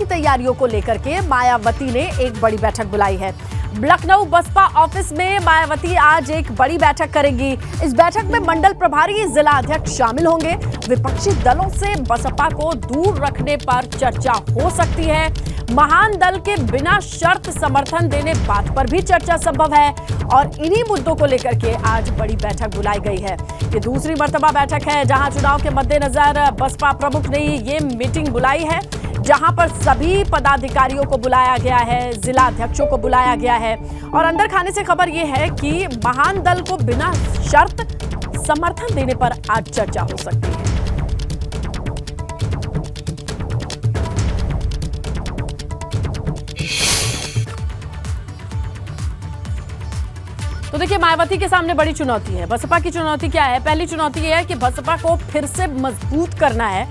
की तैयारियों को लेकर के मायावती ने एक बड़ी बैठक बुलाई है। लखनऊ बसपा ऑफिस में मायावती आज एक बड़ी बैठक करेंगी। इस बैठक में मंडल प्रभारी, जिला अध्यक्ष शामिल होंगे। विपक्षी दलों से बसपा को दूर रखने पर चर्चा हो सकती है। महान दल के बिना शर्त समर्थन देने बात पर भी चर्चा संभव है और इन्हीं मुद्दों को लेकर के आज बड़ी बैठक बुलाई गई है। ये दूसरी मर्तबा बैठक है जहां चुनाव के मद्देनजर बसपा प्रमुख ने ये मीटिंग बुलाई है, जहां पर सभी पदाधिकारियों को बुलाया गया है, जिला अध्यक्षों को बुलाया गया है। और अंदर खाने से खबर यह है कि महान दल को बिना शर्त समर्थन देने पर आज चर्चा हो सकती है। तो देखिए, मायावती के सामने बड़ी चुनौती है। बसपा की चुनौती क्या है? पहली चुनौती यह है कि बसपा को फिर से मजबूत करना है।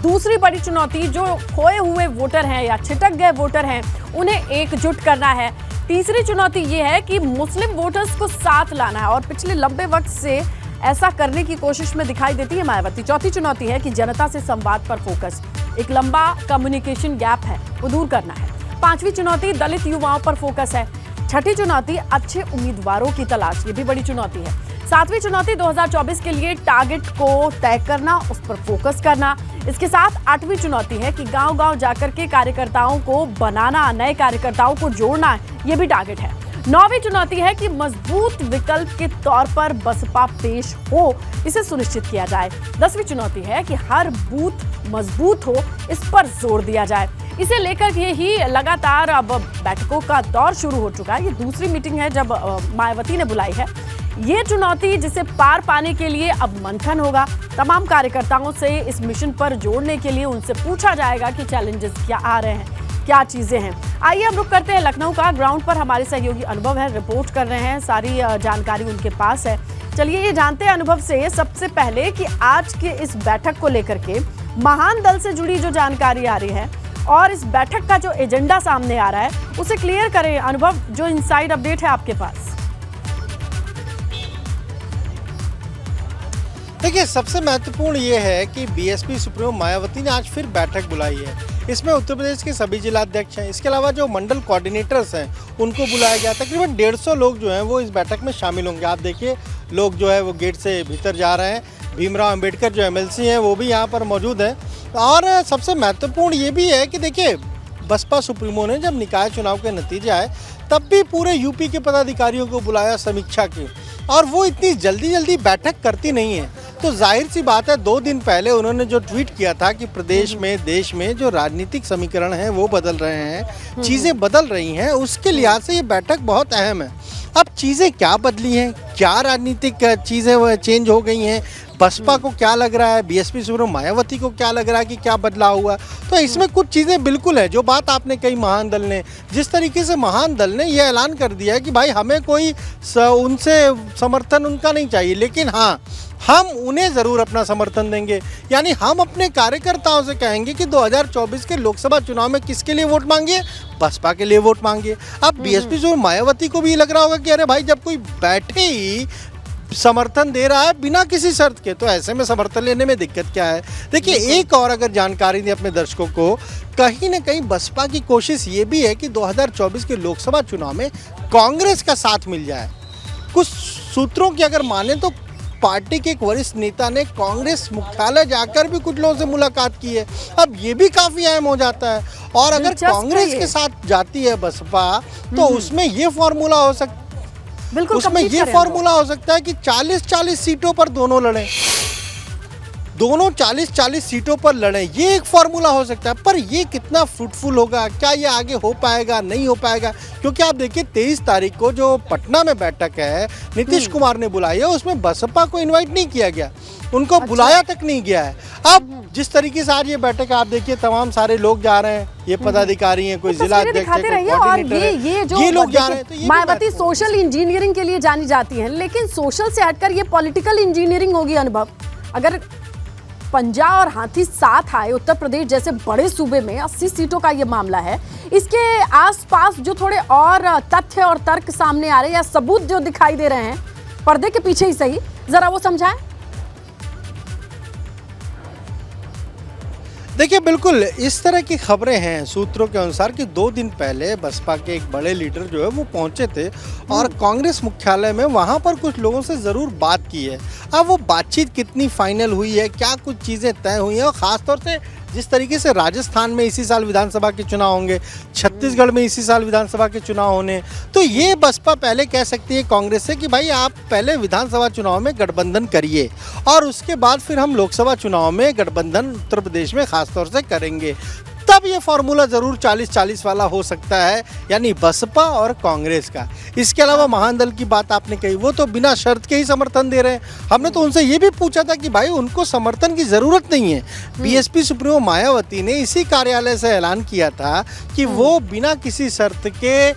दूसरी बड़ी चुनौती, जो खोए हुए वोटर हैं या छिटक गए वोटर हैं, उन्हें एकजुट करना है। तीसरी चुनौती यह है कि मुस्लिम वोटर्स को साथ लाना है और पिछले लंबे वक्त से ऐसा करने की कोशिश में दिखाई देती है मायावती। चौथी चुनौती है कि जनता से संवाद पर फोकस, एक लंबा कम्युनिकेशन गैप है, वो दूर करना है। पांचवी चुनौती दलित युवाओं पर फोकस है। छठी चुनौती अच्छे उम्मीदवारों की तलाश, ये भी बड़ी चुनौती है। सातवीं चुनौती 2024 के लिए टारगेट को तय करना, उस पर फोकस करना। इसके साथ आठवीं चुनौती है कि गांव-गांव जाकर के कार्यकर्ताओं को बनाना, नए कार्यकर्ताओं को जोड़ना, ये भी टारगेट है। नौवीं चुनौती है कि मजबूत विकल्प के तौर पर बसपा पेश हो, इसे सुनिश्चित किया जाए। 10वीं चुनौती है कि हर बूथ मजबूत हो, इस पर जोर दिया जाए। इसे लेकर ये ही लगातार अब बैठकों का दौर शुरू हो चुका है। ये दूसरी मीटिंग है जब मायावती ने बुलाई है। ये चुनौती जिसे पार पाने के लिए अब मंथन होगा। तमाम कार्यकर्ताओं से इस मिशन पर जोड़ने के लिए उनसे पूछा जाएगा कि चैलेंजेस क्या आ रहे हैं, क्या चीजें हैं। आइए हम रुक करते हैं लखनऊ का। ग्राउंड पर हमारे सहयोगी अनुभव है, रिपोर्ट कर रहे हैं, सारी जानकारी उनके पास है। चलिए ये जानते हैं अनुभव से सबसे पहले कि आज के इस बैठक को लेकर के महान दल से जुड़ी जो जानकारी आ रही है और इस बैठक का जो एजेंडा सामने आ रहा है, उसे क्लियर करें। अनुभव, जो इनसाइड अपडेट है आपके पास। देखिए, सबसे महत्वपूर्ण ये है कि बीएसपी सुप्रीमो मायावती ने आज फिर बैठक बुलाई है। इसमें उत्तर प्रदेश के सभी जिलाध्यक्ष हैं, इसके अलावा जो मंडल कोऑर्डिनेटर्स हैं उनको बुलाया गया। तकरीबन 150 लोग जो हैं वो इस बैठक में शामिल होंगे। आप देखिए, लोग जो है वो गेट से भीतर जा रहे हैं। भीमराव अंबेडकर जो एमएलसी हैं वो भी यहाँ पर मौजूद हैं। और सबसे महत्वपूर्ण ये भी है कि देखिए, बसपा सुप्रीमो ने जब निकाय चुनाव के नतीजे आए तब भी पूरे यूपी के पदाधिकारियों को बुलाया समीक्षा की, और वो इतनी जल्दी बैठक करती नहीं है। तो जाहिर सी बात है, 2 दिन पहले उन्होंने जो ट्वीट किया था कि प्रदेश में, देश में जो राजनीतिक समीकरण हैं वो बदल रहे हैं, चीज़ें बदल रही हैं, उसके लिहाज से ये बैठक बहुत अहम है। अब चीज़ें क्या बदली हैं, क्या राजनीतिक चीज़ें वो चेंज हो गई हैं, बसपा को क्या लग रहा है, बीएसपी सुप्रीमो मायावती को क्या लग रहा है कि क्या बदलाव हुआ, तो इसमें कुछ चीज़ें बिल्कुल है। जो बात आपने कही महान दल ने, जिस तरीके से महान दल ने यह ऐलान कर दिया है कि भाई हमें कोई उनसे समर्थन उनका नहीं चाहिए, लेकिन हाँ, हम उन्हें ज़रूर अपना समर्थन देंगे। यानी हम अपने कार्यकर्ताओं से कहेंगे कि 2024 के लोकसभा चुनाव में किसके लिए वोट मांगिए, बसपा के लिए वोट मांगिए। अब बीएसपी जो मायावती को भी लग रहा होगा कि अरे भाई, जब कोई बैठे ही समर्थन दे रहा है बिना किसी शर्त के, तो ऐसे में समर्थन लेने में दिक्कत क्या है। देखिए, एक और अगर जानकारी दें अपने दर्शकों को, कहीं ना कहीं बसपा की कोशिश ये भी है कि 2024 के लोकसभा चुनाव में कांग्रेस का साथ मिल जाए। कुछ सूत्रों की अगर माने तो पार्टी के एक वरिष्ठ नेता ने कांग्रेस मुख्यालय जाकर भी कुछ लोगों से मुलाकात की है। अब ये भी काफी अहम हो जाता है। और अगर कांग्रेस के साथ जाती है बसपा, तो उसमें ये फॉर्मूला हो सकता उसमें ये फॉर्मूला हो सकता है कि 40-40 सीटों पर दोनों लड़ें, दोनों 40-40 सीटों पर लड़ें। ये एक फॉर्मूला हो सकता है, पर ये कितना फ्रूटफुल होगा, क्या ये आगे हो पाएगा, नहीं हो पाएगा? क्योंकि आप देखिए, 23 तारीख को जो पटना में बैठक है नीतीश कुमार ने बुलाई है, उसमें बसपा को इनवाइट नहीं किया गया, उनको बुलाया तक नहीं गया है। अब जिस तरीके से आज ये बैठक आप देखिए, तमाम सारे लोग जा रहे हैं, ये पदाधिकारी हैं, कोई जिला अध्यक्ष है, कोई कोऑर्डिनेटर है, ये लोग जा रहे हैं। तो मायावती सोशल इंजीनियरिंग के लिए जानी जाती है, लेकिन सोशल से हटकर ये पॉलिटिकल इंजीनियरिंग होगी। अनुभव, अगर पंजा और हाथी साथ आए, उत्तर प्रदेश जैसे बड़े सूबे में 80 सीटों का ये मामला है, इसके आसपास जो थोड़े और तथ्य और तर्क सामने आ रहे हैं या सबूत जो दिखाई दे रहे हैं, पर्दे के पीछे ही सही, जरा वो समझाएं। देखिए बिल्कुल इस तरह की खबरें हैं सूत्रों के अनुसार कि 2 दिन पहले बसपा के एक बड़े लीडर जो है वो पहुंचे थे और कांग्रेस मुख्यालय में वहां पर कुछ लोगों से ज़रूर बात की है। अब वो बातचीत कितनी फाइनल हुई है, क्या कुछ चीज़ें तय हुई हैं, और ख़ासतौर से जिस तरीके से राजस्थान में इसी साल विधानसभा के चुनाव होंगे, छत्तीसगढ़ में इसी साल विधानसभा के चुनाव होने, तो ये बसपा पहले कह सकती है कांग्रेस से कि भाई आप पहले विधानसभा चुनाव में गठबंधन करिए और उसके बाद फिर हम लोकसभा चुनाव में गठबंधन उत्तर प्रदेश में खासतौर से करेंगे। तब ये फॉर्मूला ज़रूर 40-40 वाला हो सकता है, यानी बसपा और कांग्रेस का। इसके अलावा महादल की बात आपने कही, वो तो बिना शर्त के ही समर्थन दे रहे हैं। हमने तो उनसे ये भी पूछा था कि भाई उनको समर्थन की ज़रूरत नहीं है। बीएसपी सुप्रीमो मायावती ने इसी कार्यालय से ऐलान किया था कि वो बिना किसी शर्त के,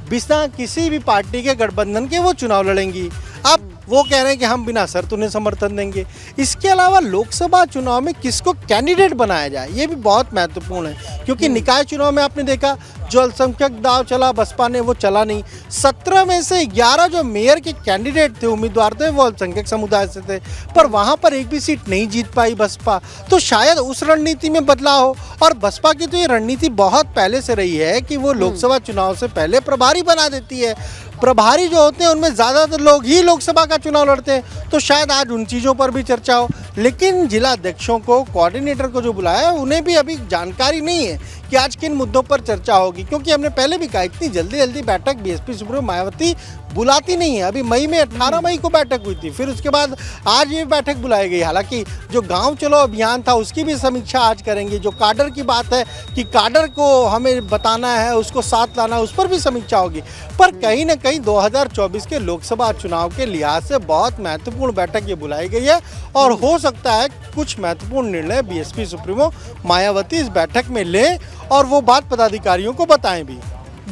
बिना किसी भी पार्टी के गठबंधन के वो चुनाव लड़ेंगी। अब वो कह रहे हैं कि हम बिना शर्त उन्हें समर्थन देंगे। इसके अलावा लोकसभा चुनाव में किसको कैंडिडेट बनाया जाए, ये भी बहुत महत्वपूर्ण है, क्योंकि निकाय चुनाव में आपने देखा जो अल्पसंख्यक दाव चला बसपा ने, वो चला नहीं। 17 में से 11 जो मेयर के कैंडिडेट थे, उम्मीदवार थे, वो अल्पसंख्यक समुदाय से थे, पर वहाँ पर एक भी सीट नहीं जीत पाई बसपा। तो शायद उस रणनीति में बदलाव हो, और बसपा की तो ये रणनीति बहुत पहले से रही है कि वो लोकसभा चुनाव से पहले प्रभारी बना देती है। प्रभारी जो होते हैं उनमें ज़्यादातर लोग ही लोकसभा का चुनाव लड़ते हैं, तो शायद आज उन चीज़ों पर भी चर्चा हो। लेकिन जिला अध्यक्षों को, कोऑर्डिनेटर को जो बुलाया है, उन्हें भी अभी जानकारी नहीं है कि आज किन मुद्दों पर चर्चा होगी, क्योंकि हमने पहले भी कहा इतनी जल्दी बैठक बीएसपी सुप्रीमो मायावती बुलाती नहीं है। अभी मई में 18 मई को बैठक हुई थी, फिर उसके बाद आज ये बैठक बुलाई गई। हालांकि जो गांव चलो अभियान था उसकी भी समीक्षा आज करेंगे। जो काडर की बात है कि काडर को हमें बताना है, उसको साथ लाना है, उस पर भी समीक्षा होगी। पर कहीं ना कहीं 2024 के लोकसभा चुनाव के लिहाज से बहुत महत्वपूर्ण बैठक ये बुलाई गई है, और हो सकता है कुछ महत्वपूर्ण निर्णय बीएसपी सुप्रीमो मायावती इस बैठक में लें और वो बात पदाधिकारियों को बताएं भी।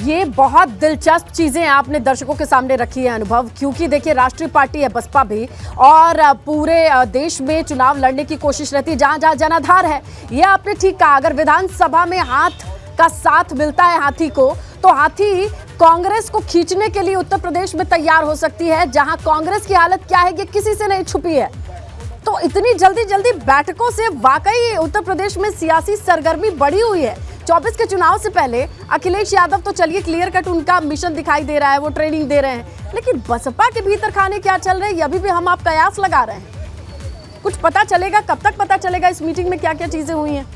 ये बहुत दिलचस्प चीजें आपने दर्शकों के सामने रखी है अनुभव, क्योंकि देखिए राष्ट्रीय पार्टी है बसपा भी, और पूरे देश में चुनाव लड़ने की कोशिश रहती है जहां जहां जनाधार है। ये आपने ठीक कहा, अगर विधानसभा में हाथ का साथ मिलता है हाथी को, तो हाथी कांग्रेस को खींचने के लिए उत्तर प्रदेश में तैयार हो सकती है, जहां कांग्रेस की हालत क्या है ये किसी से नहीं छुपी है। तो इतनी जल्दी बैठकों से वाकई उत्तर प्रदेश में सियासी सरगर्मी बढ़ी हुई है। 24 के चुनाव से पहले अखिलेश यादव तो चलिए क्लियर कट उनका मिशन दिखाई दे रहा है, वो ट्रेनिंग दे रहे हैं, लेकिन बसपा के भीतर खाने क्या चल रहे हैं अभी भी हम आप कयास लगा रहे हैं। कुछ पता चलेगा, कब तक पता चलेगा इस मीटिंग में क्या क्या चीजें हुई हैं?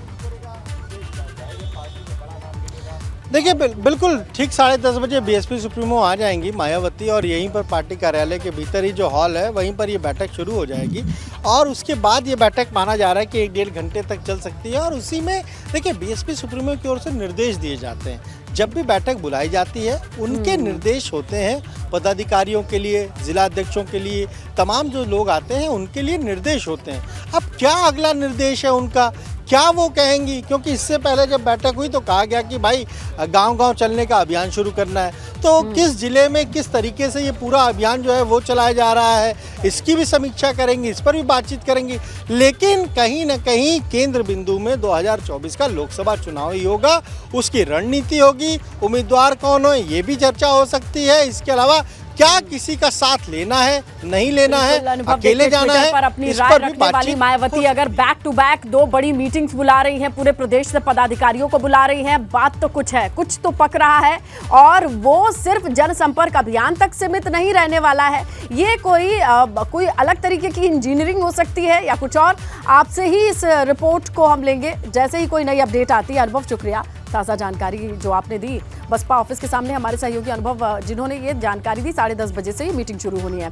देखिए बिल्कुल ठीक 10:30 बजे बीएसपी सुप्रीमो आ जाएंगी मायावती, और यहीं पर पार्टी कार्यालय के भीतर ही जो हॉल है वहीं पर ये बैठक शुरू हो जाएगी, और उसके बाद ये बैठक माना जा रहा है कि 1-1.5 घंटे तक चल सकती है। और उसी में देखिए बीएसपी सुप्रीमो की ओर से निर्देश दिए जाते हैं। जब भी बैठक बुलाई जाती है उनके निर्देश होते हैं पदाधिकारियों के लिए, जिला अध्यक्षों के लिए, तमाम जो लोग आते हैं उनके लिए निर्देश होते हैं। अब क्या अगला निर्देश है उनका, क्या वो कहेंगी, क्योंकि इससे पहले जब बैठक हुई तो कहा गया कि भाई गांव-गांव चलने का अभियान शुरू करना है, तो किस जिले में किस तरीके से ये पूरा अभियान जो है वो चलाया जा रहा है, इसकी भी समीक्षा करेंगी, इस पर भी बातचीत करेंगी। लेकिन कहीं ना कहीं केंद्र बिंदु में 2024 का लोकसभा चुनाव ही होगा, उसकी रणनीति होगी, उम्मीदवार कौन हो ये भी चर्चा हो सकती है। इसके अलावा क्या किसी का साथ लेना है, नहीं लेना है, अकेले जाना है, पर अपनी राय रखने वाली मायावती अगर बैक टू बैक 2 बड़ी मीटिंग्स बुला रही हैं, पूरे प्रदेश से पदाधिकारियों को बुला रही हैं, बात तो कुछ है, कुछ तो पक रहा है, और वो सिर्फ जनसंपर्क अभियान तक सीमित नहीं रहने वाला है। ये कोई अलग तरीके की इंजीनियरिंग हो सकती है या कुछ और। आपसे ही इस रिपोर्ट को हम लेंगे जैसे ही कोई नई अपडेट आती है। अनुभव शुक्रिया, ताज़ा जानकारी जो आपने दी। बसपा ऑफिस के सामने हमारे सहयोगी अनुभव जिन्होंने ये जानकारी दी, 10:30 बजे से ये मीटिंग शुरू होनी है।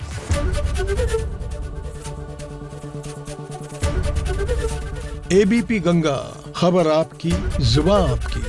एबीपी गंगा, खबर आपकी, जुबान आपकी।